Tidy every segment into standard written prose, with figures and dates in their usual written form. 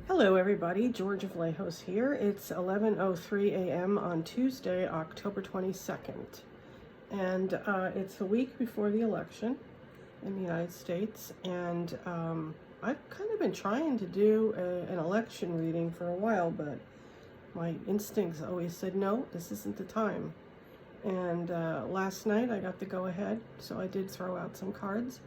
Hello everybody, George of Lejos here. It's 11:03 a.m. on Tuesday, October 22nd. And it's the week before the election in the United States. And I've kind of been trying to do an election reading for a while, but my instincts always said, no, this isn't the time. And last night I got the go-ahead, so I did throw out some cards.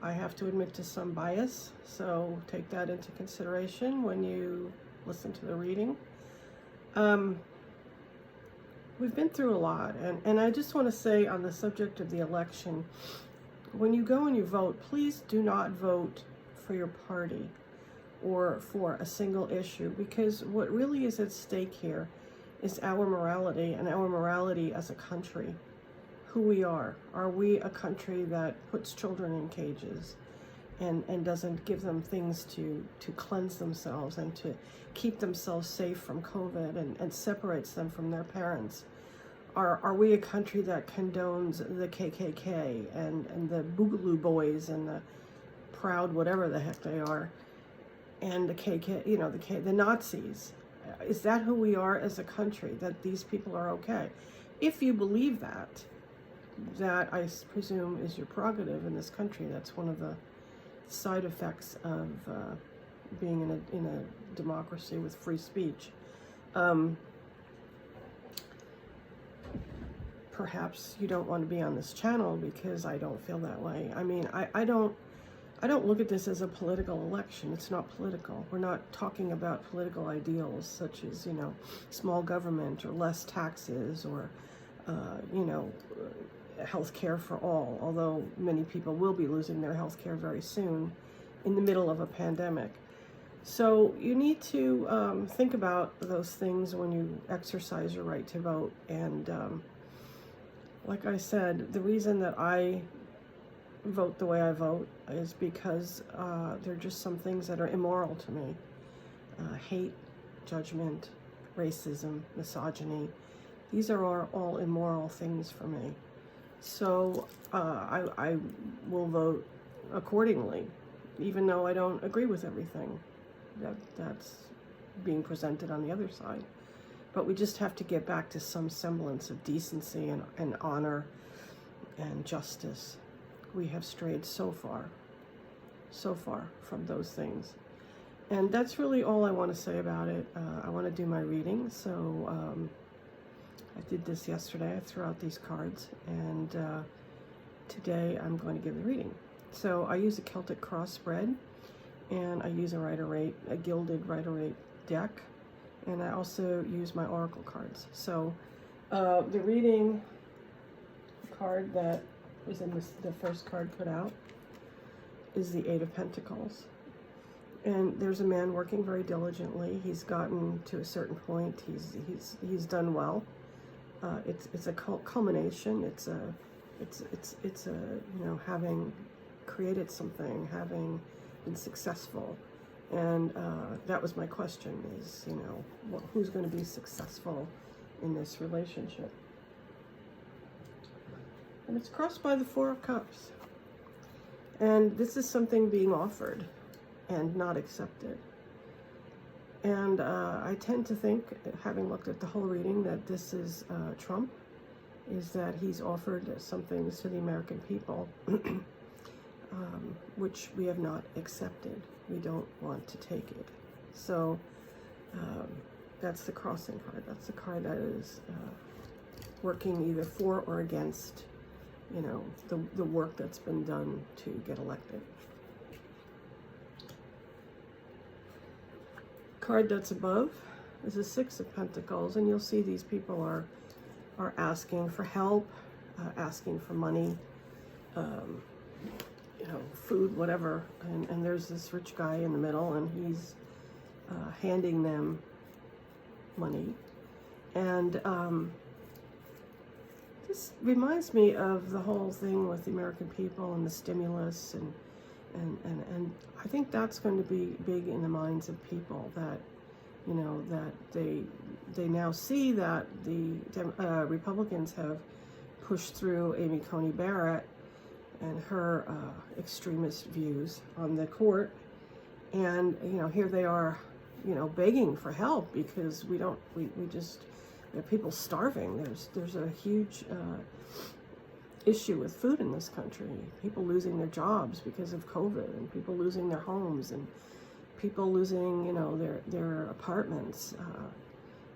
I have to admit to some bias, so take that into consideration when you listen to the reading. We've been through a lot, and I just want to say on the subject of the election, when you go and you vote, please do not vote for your party or for a single issue, because what really is at stake here is our morality and our morality as a country. Who we are. Are we a country that puts children in cages and doesn't give them things to cleanse themselves and to keep themselves safe from COVID and separates them from their parents? Are we a country that condones the KKK and the Boogaloo Boys and the Proud whatever the heck they are and the the Nazis? Is that who we are as a country, that these people are okay? If you believe that I presume is your prerogative in this country. That's one of the side effects of being in a democracy with free speech. Perhaps you don't want to be on this channel because I don't feel that way. I mean, I don't look at this as a political election. It's not political. We're not talking about political ideals such as, small government or less taxes or, health care for all, although many people will be losing their health care very soon in the middle of a pandemic. So you need to think about those things when you exercise your right to vote. And like I said, the reason that I vote the way I vote is because there are just some things that are immoral to me. Hate, judgment, racism, misogyny. These are all immoral things for me. So I will vote accordingly, even though I don't agree with everything that's being presented on the other side. But we just have to get back to some semblance of decency and honor and justice. We have strayed so far from those things. And that's really all I want to say about it. I want to do my reading, so I did this yesterday. I threw out these cards, and today I'm going to give the reading. So I use a Celtic cross spread, and I use a gilded Rider-Waite deck, and I also use my oracle cards. So the reading card that was in the first card put out is the Eight of Pentacles. And there's a man working very diligently. He's gotten to a certain point. He's done well. It's a culmination. It's a having created something, having been successful, and that was my question: is who's going to be successful in this relationship? And it's crossed by the Four of Cups, and this is something being offered and not accepted. And I tend to think, having looked at the whole reading, that this is Trump, is that he's offered some things to the American people, which we have not accepted. We don't want to take it. So that's the crossing card. That's the card that is working either for or against, the work that's been done to get elected. Card that's above is a Six of Pentacles, and you'll see these people are asking for help, asking for money, food, whatever. And there's this rich guy in the middle, and he's handing them money. And this reminds me of the whole thing with the American people and the stimulus and I think that's going to be big in the minds of people, that that they now see that the Republicans have pushed through Amy Coney Barrett and her extremist views on the court, And, here they are, begging for help because we just, there are people starving. There's a huge issue with food in this country. People losing their jobs because of COVID, and people losing their homes, and people losing, their apartments.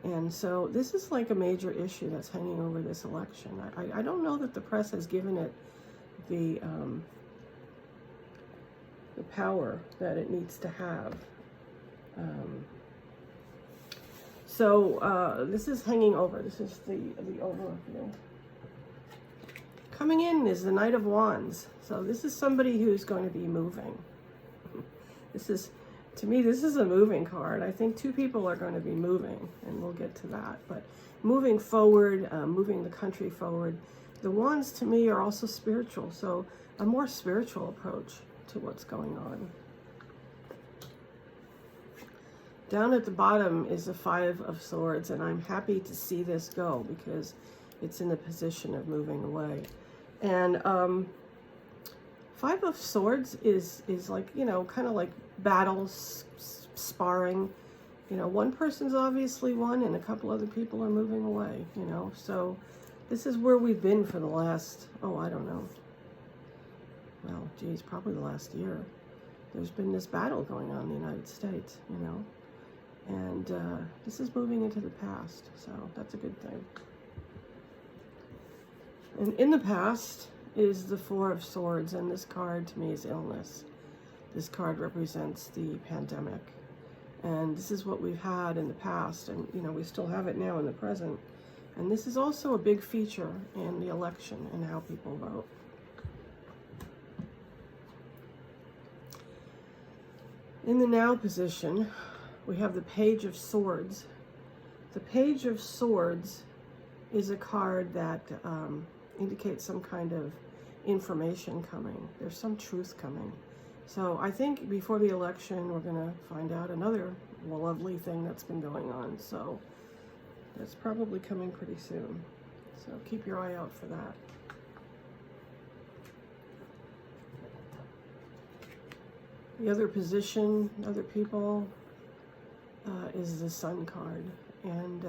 And so this is like a major issue that's hanging over this election. I don't know that the press has given it the power that it needs to have. So this is hanging over. This is the overview. Coming in is the Knight of Wands. So this is somebody who's going to be moving. To me, this is a moving card. I think two people are going to be moving, and we'll get to that. But moving forward, moving the country forward. The Wands, to me, are also spiritual. So a more spiritual approach to what's going on. Down at the bottom is the Five of Swords, and I'm happy to see this go because it's in the position of moving away. And Five of Swords is like, kind of like battles, sparring. One person's obviously won and a couple other people are moving away, So this is where we've been for the last, I don't know. Well, geez, probably the last year. There's been this battle going on in the United States, And this is moving into the past, so that's a good thing. And in the past is the Four of Swords, and this card to me is illness. This card represents the pandemic. And this is what we've had in the past, and we still have it now in the present. And this is also a big feature in the election and how people vote. In the now position, we have the Page of Swords. The Page of Swords is a card that indicates some kind of information coming. There's some truth coming. So I think before the election, we're going to find out another lovely thing that's been going on. So that's probably coming pretty soon. So keep your eye out for that. The other position, other people, is the Sun card. And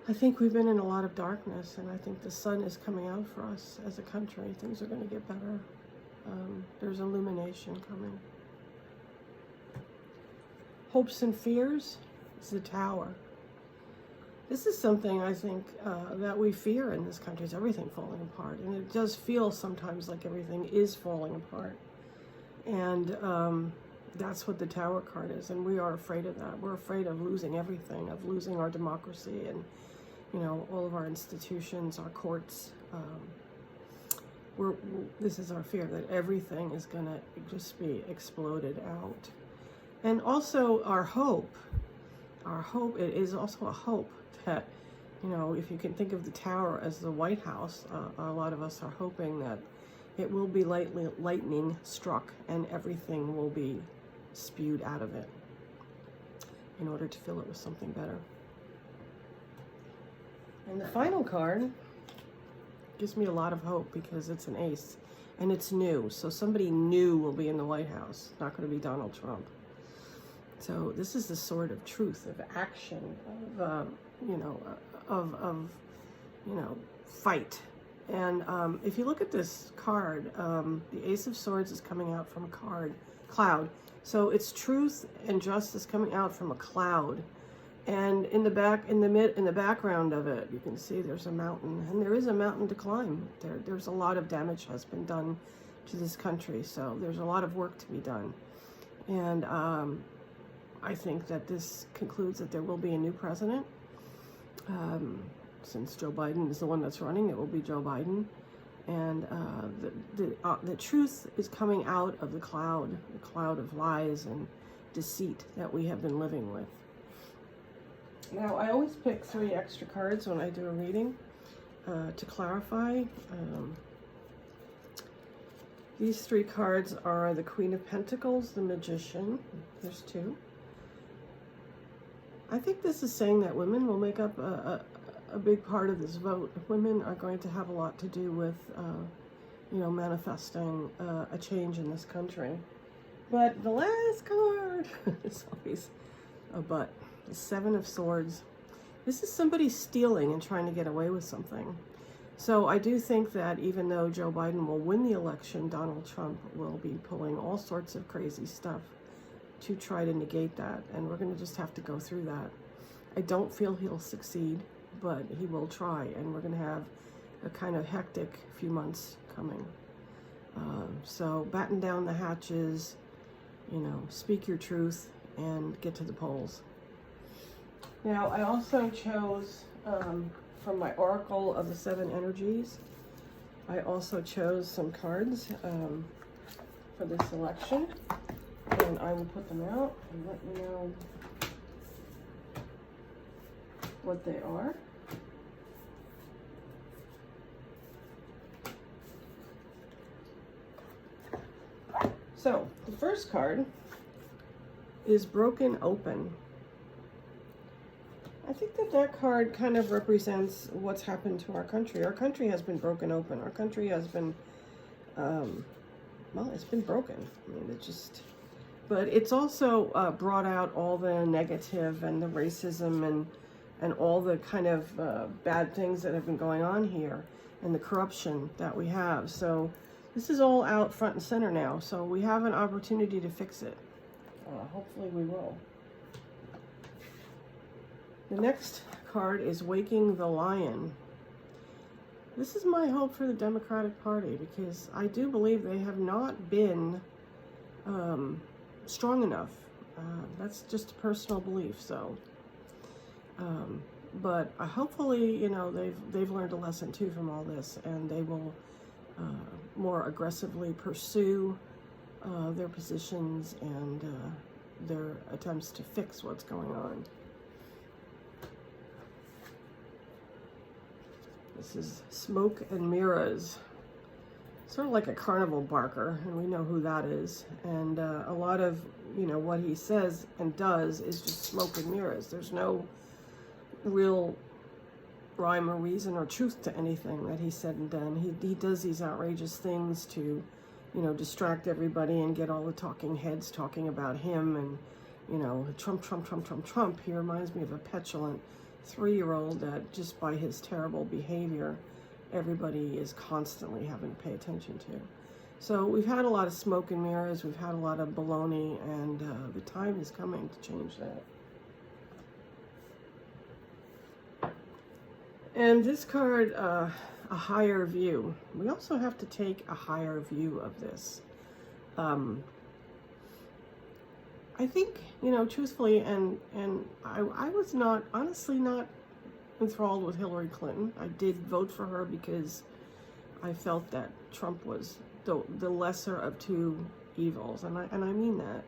I think we've been in a lot of darkness, and I think the sun is coming out for us as a country. Things are going to get better. There's illumination coming. Hopes and fears is the Tower. This is something I think that we fear in this country, is everything falling apart. And it does feel sometimes like everything is falling apart. And that's what the Tower card is, and we are afraid of that. We're afraid of losing everything, of losing our democracy and, all of our institutions, our courts. This is our fear, that everything is going to just be exploded out. And also our hope, it is also a hope that, if you can think of the Tower as the White House, a lot of us are hoping that it will be lightning struck and everything will be spewed out of it in order to fill it with something better. And the final card gives me a lot of hope because it's an ace and it's new. So somebody new will be in the White House. It's not going to be Donald Trump. So this is the sword of truth, of action, of fight. And if you look at this card, the Ace of Swords is coming out from a cloud. So it's truth and justice coming out from a cloud. And in the background of it, you can see there's a mountain, and there is a mountain to climb. There's a lot of damage has been done to this country, so there's a lot of work to be done. And I think that this concludes that there will be a new president. Since Joe Biden is the one that's running, it will be Joe Biden. And the truth is coming out of the cloud of lies and deceit that we have been living with. Now, I always pick 3 extra cards when I do a reading to clarify. These 3 cards are the Queen of Pentacles, the Magician. There's 2. I think this is saying that women will make up a big part of this vote. Women are going to have a lot to do with, manifesting a change in this country. But the last card is always a but. The Seven of Swords. This is somebody stealing and trying to get away with something. So I do think that even though Joe Biden will win the election, Donald Trump will be pulling all sorts of crazy stuff to try to negate that. And we're going to just have to go through that. I don't feel he'll succeed, but he will try. And we're going to have a kind of hectic few months coming. So batten down the hatches, you know, speak your truth and get to the polls. Now, I also chose, from my Oracle of the Seven Energies, I also chose some cards for this selection, and I will put them out and let you know what they are. So, the first card is Broken Open. I think that that card kind of represents what's happened to our country. Our country has been broken open. Our country has been, well, it's been broken. I mean, it just, but it's also brought out all the negative and the racism and all the kind of bad things that have been going on here and the corruption that we have. So this is all out front and center now. So we have an opportunity to fix it. Hopefully we will. The next card is Waking the Lion. This is my hope for the Democratic Party because I do believe they have not been strong enough. That's just a personal belief. So, but hopefully, you know, they've learned a lesson too from all this, and they will more aggressively pursue their positions and their attempts to fix what's going on. This is Smoke and Mirrors. Sort of like a carnival barker, and we know who that is. And a lot of, you know, what he says and does is just smoke and mirrors. There's no real rhyme or reason or truth to anything that he said and done. He does these outrageous things to, you know, distract everybody and get all the talking heads talking about him and, you know, Trump, Trump, Trump, Trump, Trump. He reminds me of a petulant 3-year-old that just by his terrible behavior, everybody is constantly having to pay attention to. So we've had a lot of smoke and mirrors, we've had a lot of baloney, and the time is coming to change that. And this card, a higher view. We also have to take a higher view of this. I think, you know, truthfully, and I was not, honestly not enthralled with Hillary Clinton. I did vote for her because I felt that Trump was the lesser of two evils, and I mean that.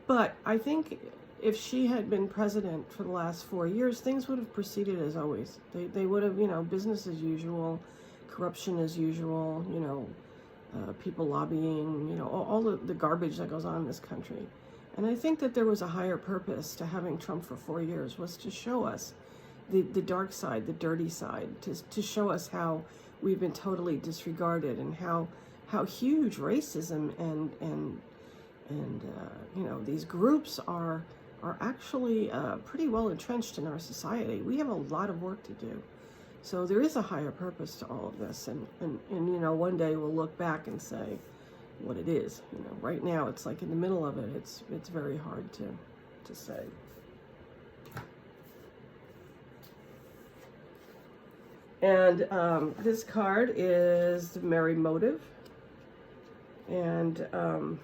But I think if she had been president for the last 4 years, things would have proceeded as always. They would have, you know, business as usual, corruption as usual, you know, people lobbying, you know, all the garbage that goes on in this country. And I think that there was a higher purpose to having Trump for 4 years, was to show us the dark side, the dirty side, to show us how we've been totally disregarded and how huge racism and you know, these groups are actually pretty well entrenched in our society. We have a lot of work to do. So there is a higher purpose to all of this, and you know, one day we'll look back and say what it is. You know, right now it's like in the middle of it. It's very hard to say. And this card is the Merry Motive, and let me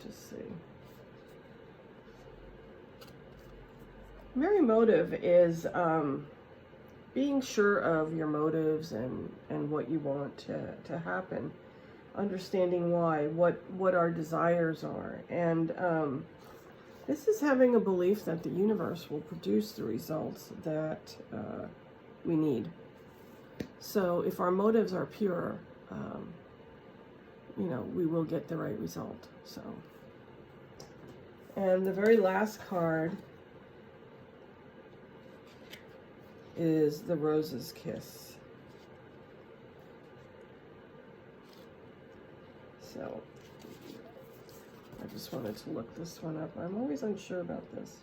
just see. Merry Motive is being sure of your motives and what you want to happen, understanding why, what our desires are, and this is having a belief that the universe will produce the results that we need. So if our motives are pure, you know, we will get the right result. So, and the very last card is the Rose's Kiss. So I just wanted to look this one up. I'm always unsure about this.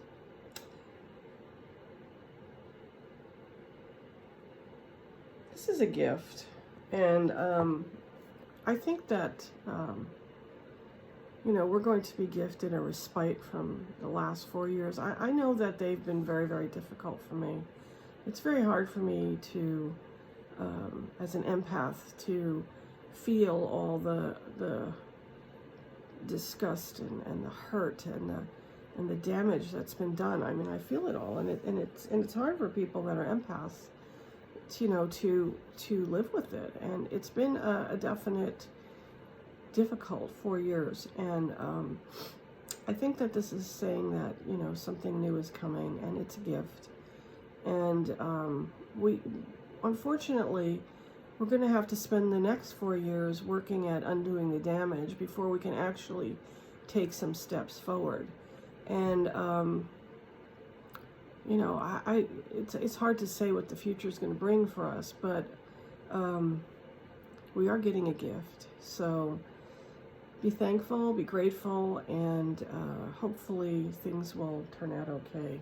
This is a gift, and I think that you know, we're going to be gifted a respite from the last 4 years. I know that they've been very, very difficult for me. It's very hard for me to, as an empath, to feel all the disgust and the hurt and the damage that's been done. I mean, I feel it all, and it's hard for people that are empaths, to, you know, to live with it. And it's been a definite difficult 4 years, and I think that this is saying that, you know, something new is coming, and it's a gift. And we, unfortunately, we're going to have to spend the next 4 years working at undoing the damage before we can actually take some steps forward. And you know, it's hard to say what the future is going to bring for us, but we are getting a gift. So be thankful, be grateful, and hopefully things will turn out okay.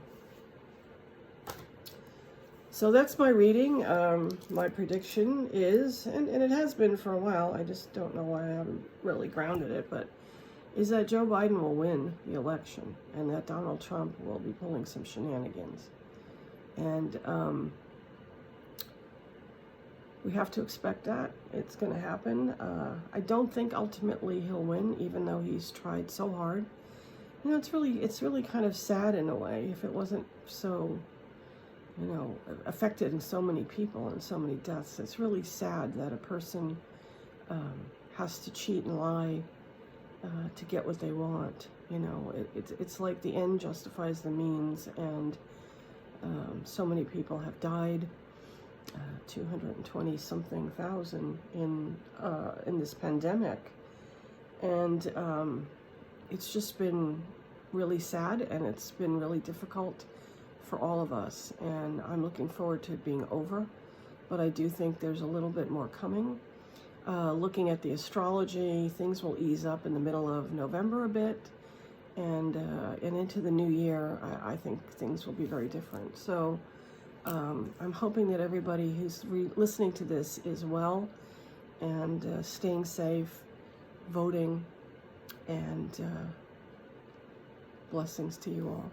So that's my reading. My prediction is, and it has been for a while, I just don't know why I haven't really grounded it, but is that Joe Biden will win the election and that Donald Trump will be pulling some shenanigans. And we have to expect that. It's going to happen. I don't think ultimately he'll win, even though he's tried so hard. You know, it's really kind of sad in a way. If it wasn't so, you know, affected in so many people and so many deaths, it's really sad that a person has to cheat and lie to get what they want. You know, it's like the end justifies the means, and so many people have died. 220 something thousand in this pandemic, and it's just been really sad, and it's been really difficult for all of us, and I'm looking forward to it being over, but I do think there's a little bit more coming. Looking at the astrology, things will ease up in the middle of November a bit, and into the new year, I think things will be very different. So I'm hoping that everybody who's listening to this is well and staying safe, voting, and blessings to you all.